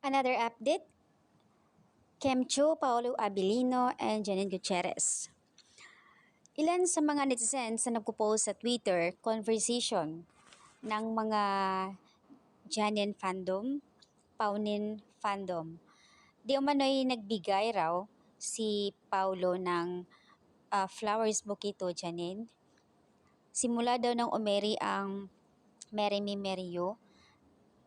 Another update, Kem Cho, Paolo Abilino, and Janine Gutierrez. Ilan sa mga netizens na nagpo-post sa Twitter conversation ng mga Janine fandom, Paunin fandom. Di umano'y nagbigay raw si Paulo ng flowers bouquet to Janine. Simula daw nang umeri ang Merry Me Merry You,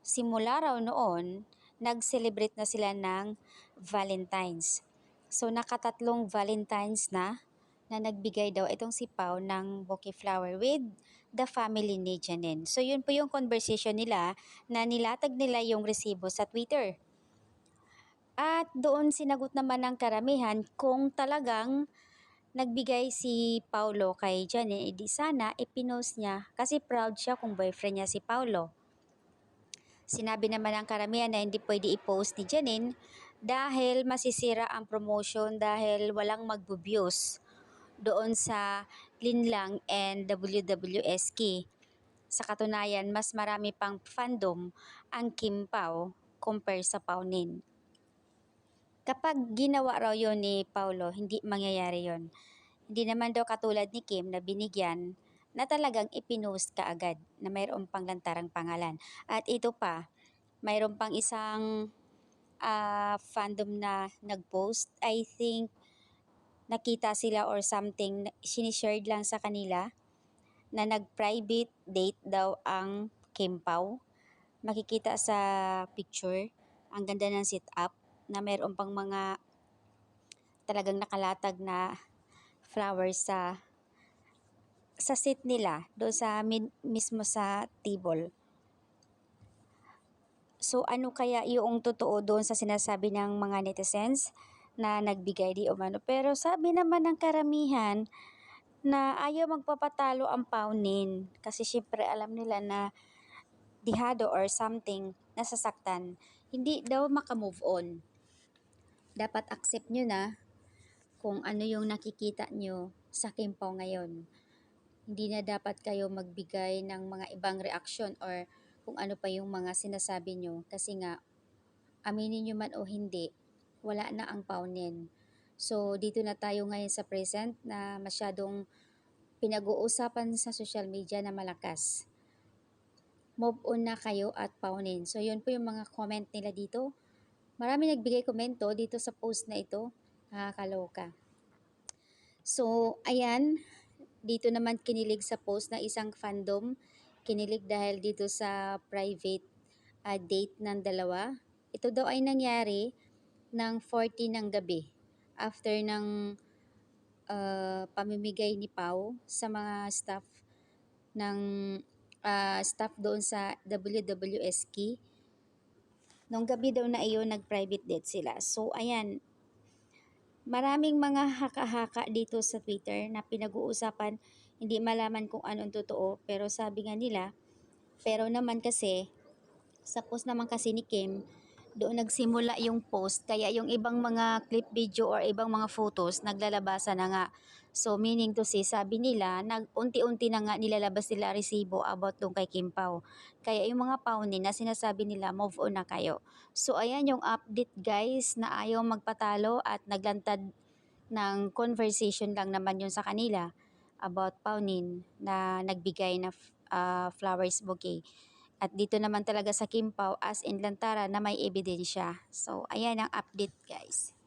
simula raw noon, nag-celebrate na sila ng Valentine's. So nakatatlong Valentine's na nagbigay daw itong si Pao ng bouquet flower with the family ni Janine. So yun po yung conversation nila na nilatag nila yung resibo sa Twitter. At doon sinagot naman ng karamihan kung talagang nagbigay si Paulo kay Janine, edi sana ipinost niya kasi proud siya kung boyfriend niya si Paulo. Sinabi naman ng karamihan na hindi pwede i-post ni Janine dahil masisira ang promotion dahil walang magbubyos doon sa Linlang and WWSK. Sa katunayan, mas marami pang fandom ang Kim Pao compare sa Paunin. Kapag ginawa raw yon ni Paulo, hindi mangyayari yon. Hindi naman daw katulad ni Kim na binigyan na talagang ipinost kaagad na mayroon pang lantarang pangalan. At ito pa, mayroon pang isang fandom na nag-post. I think nakita sila or something, sinishared lang sa kanila na nag-private date daw ang Kim Pao. Makikita sa picture, ang ganda ng sit-up na mayroon pang mga talagang nakalatag na flowers sa seat nila, doon sa mismo sa table. So ano kaya yung totoo doon sa sinasabi ng mga netizens na nagbigay di umano? Pero sabi naman ng karamihan na ayaw magpapatalo ang Paunin kasi syempre alam nila na dihado or something, nasasaktan. Hindi daw makamove on. Dapat accept nyo na kung ano yung nakikita nyo sa Kim Pao ngayon. Hindi na dapat kayo magbigay ng mga ibang reaksyon or kung ano pa yung mga sinasabi nyo kasi nga aminin nyo man o hindi, wala na ang Paunin. So dito na tayo ngayon sa present na masyadong pinag-uusapan sa social media na malakas. Move on na kayo at Paunin. So yun po yung mga comment nila dito. Marami nagbigay komento dito sa post na ito. Nakakaloka. So ayan, dito naman kinilig sa post na isang fandom. Kinilig dahil dito sa private date ng dalawa. Ito daw ay nangyari ng 40 ng gabi after ng pamimigay ni Pao sa mga staff doon sa WWSK. Nung gabi daw na iyon, nag-private date sila. So, ayan, maraming mga haka-haka dito sa Twitter na pinag-uusapan, hindi malaman kung anong totoo, pero sabi nga nila, pero naman kasi, sa post naman kasi ni Kim, doon nagsimula yung post, kaya yung ibang mga clip video or ibang mga photos, naglalabasan na nga. So, meaning to say, sabi nila, unti-unti na nga nilalabas nila resibo about doon kay Kim Pao. Kaya yung mga Paunin na sinasabi nila, move on na kayo. So, ayan yung update guys, na ayaw magpatalo at naglantad ng conversation lang naman yun sa kanila about Paunin na nagbigay na flowers bouquet. At dito naman talaga sa Kim Pao as in lantara na may ebidensya. So, ayan ang update guys.